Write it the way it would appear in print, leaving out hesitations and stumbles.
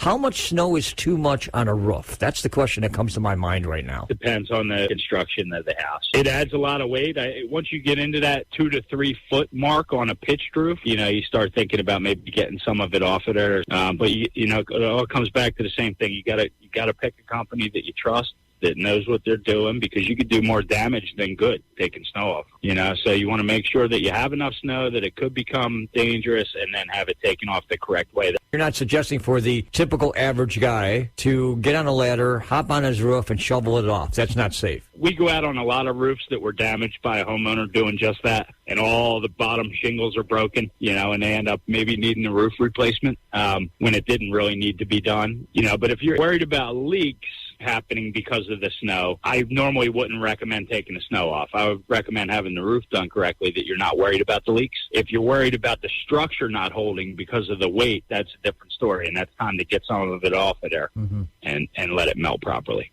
How much snow is too much on a roof? That's the question that comes to my mind right now. Depends on the construction of the house. It adds a lot of weight. Once you get into that 2 to 3 foot mark on a pitched roof, you start thinking about maybe getting some of it off of there. But it all comes back to the same thing. You gotta pick a company that you trust, that knows what they're doing, because you could do more damage than good taking snow off. So you want to make sure that you have enough snow that it could become dangerous, and then have it taken off the correct way. You're not suggesting for the typical average guy to get on a ladder, hop on his roof, and shovel it off. That's not safe. We go out on a lot of roofs that were damaged by a homeowner doing just that, and all the bottom shingles are broken, and they end up maybe needing a roof replacement when it didn't really need to be done. But if you're worried about leaks happening because of the snow, I normally wouldn't recommend taking the snow off. I would recommend having the roof done correctly, that you're not worried about the leaks. If you're worried about the structure not holding because of the weight, that's a different story, and that's time to get some of it off of there and let it melt properly.